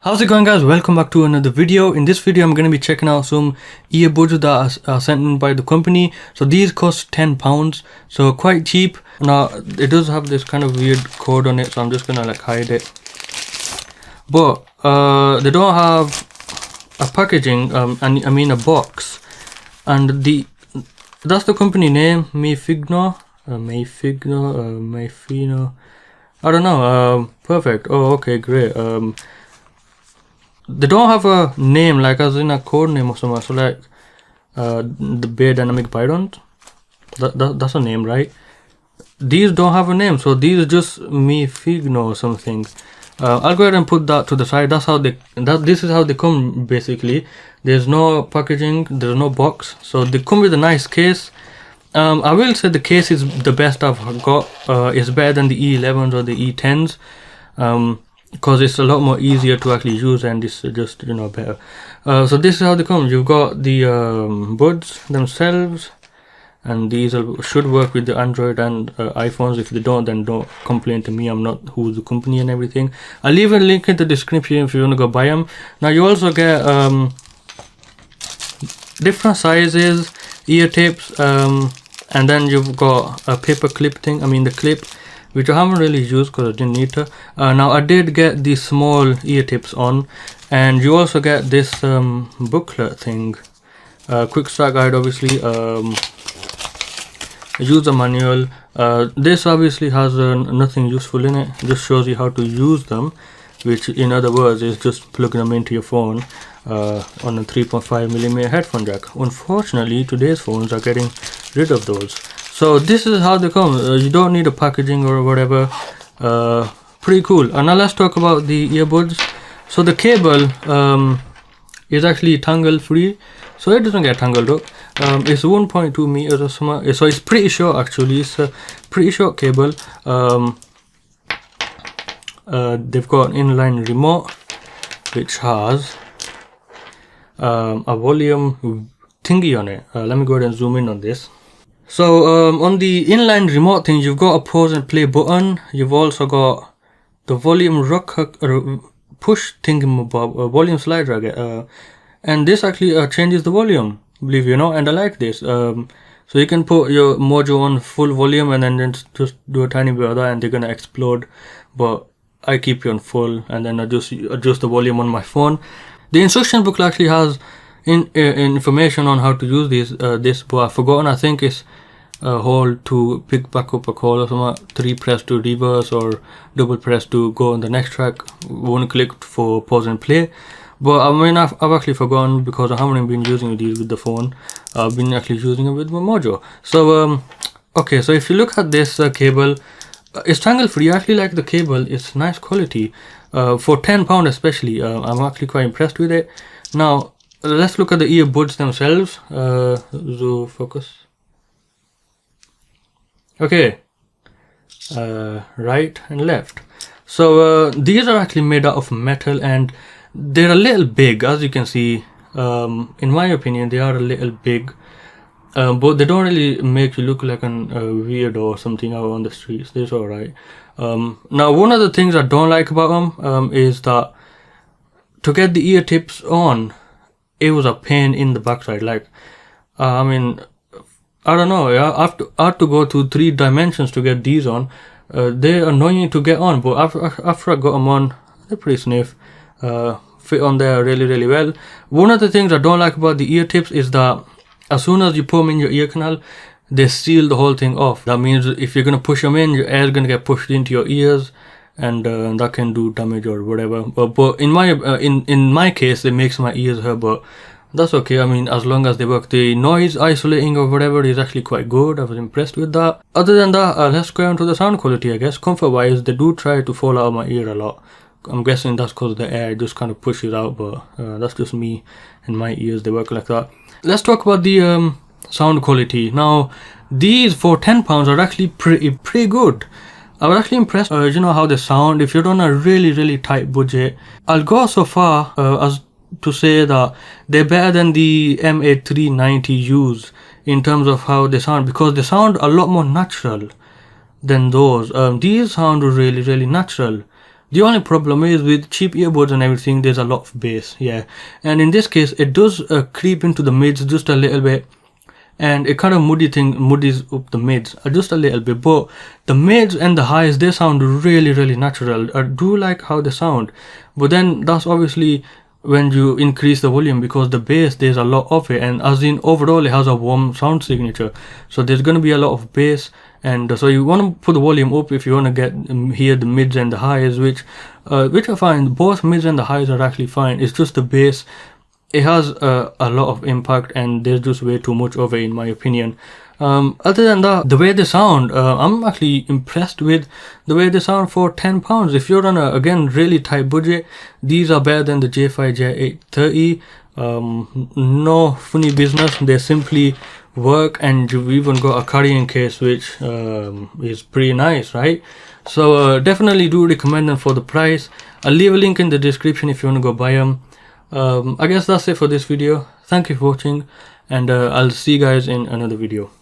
How's it going, guys? Welcome back to another video. In this video I'm going to be checking out some earbuds that are sent in by the company. So these cost £10, so quite cheap. Now it does have this kind of weird code on it, so I'm just gonna like hide it. But they don't have a packaging, and I mean a box, and that's the company name, Meifigno, Meifigno, I don't know. Perfect. Oh, okay, great. They don't have a name, like as in a code name or something. So like the Bay Dynamic Python, that's a name, right? These don't have a name, so these are just Meifigno or something. I'll go ahead and put that to the side. This is how they come basically. There's no packaging, there's no box, so they come with a nice case. I will say the case is the best I've got. It's better than the E11s or the E10s, because it's a lot more easier to actually use, and it's just, you know, better. So this is how they come. You've got the buds themselves, and these should work with the Android and iPhones. If they don't, then don't complain to me. I'm not who's the company and everything. I'll leave a link in the description if you want to go buy them. Now you also get different sizes ear tips, and then you've got a paper clip thing, the clip, which I haven't really used because I didn't need to. Now I did get these small ear tips on, and you also get this booklet thing, quick start guide, obviously, user manual. This obviously has nothing useful in it, just shows you how to use them, which in other words is just plugging them into your phone on a 3.5mm headphone jack. Unfortunately, today's phones are getting rid of those. So this is how they come. You don't need a packaging or whatever. Pretty cool. And now let's talk about the earbuds. So the cable is actually tangle free, so it doesn't get tangled up. It's 1.2 meters or something, so it's pretty short actually. It's a pretty short cable. They've got an inline remote which has a volume thingy on it. Let me go ahead and zoom in on this. So on the inline remote thing, you've got a pause and play button. You've also got the volume push thingamabob, volume slider, I get, and this actually changes the volume, believe you know. And I like this. So you can put your Mojo on full volume and then just do a tiny bit of that, and they're gonna explode. But I keep it on full, and then I just adjust the volume on my phone. The instruction book actually has information on how to use this, but I've forgotten. I think it's hold to pick back up a call or something, 3 press to reverse, or double press to go on the next track, 1 click for pause and play. But I've actually forgotten because I haven't been using these with the phone. I've been actually using it with my Mojo. So okay, so if you look at this cable, it's tangle free. I actually like the cable. It's nice quality for £10 especially. I'm actually quite impressed with it. Now let's look at the earbuds themselves. Zoom focus. Okay, right and left. So these are actually made out of metal, and they're a little big, as you can see. In my opinion, they are a little big, but they don't really make you look like a weirdo or something out on the streets. They're alright. Now one of the things I don't like about them is that to get the ear tips on, it was a pain in the backside. Like I don't know, I have to go to 3 dimensions to get these on. They're annoying to get on, but after I got them on, they're pretty sniff. Fit on there really well. One of the things I don't like about the ear tips is that as soon as you put them in your ear canal, they seal the whole thing off. That means if you're gonna push them in, your air is gonna get pushed into your ears, and that can do damage or whatever. But in my case, it makes my ears hurt, but that's okay. As long as they work. The noise isolating or whatever is actually quite good. I was impressed with that. Other than that, let's go on to the sound quality, I guess. Comfort wise, they do try to fall out of my ear a lot. I'm guessing that's because the air just kind of pushes out, but that's just me and my ears, they work like that. Let's talk about the sound quality. Now these for £10 are actually pretty good. I was actually impressed, you know, how they sound. If you're on a really tight budget, I'll go so far as to say that they're better than the MA390Us in terms of how they sound, because they sound a lot more natural than those. These sound really natural. The only problem is with cheap earbuds and everything, there's a lot of bass, yeah. And in this case, it does creep into the mids just a little bit, and it kind of muddies up the mids just a little bit. But the mids and the highs, they sound really natural. I do like how they sound, but then that's obviously when you increase the volume, because the bass, there's a lot of it, and as in overall it has a warm sound signature, so there's going to be a lot of bass. And so you want to put the volume up if you want to get hear the mids and the highs, which I find both mids and the highs are actually fine. It's just the bass, it has a lot of impact, and there's just way too much of it in my opinion. Other than that, the way they sound, I'm actually impressed with the way they sound for £10. If you're on a, again, really tight budget, these are better than the J5 J830. No funny business, they simply work, and you've even got a carrying case, which is pretty nice, right? So definitely do recommend them for the price. I'll leave a link in the description if you want to go buy them. I guess that's it for this video. Thank you for watching, and I'll see you guys in another video.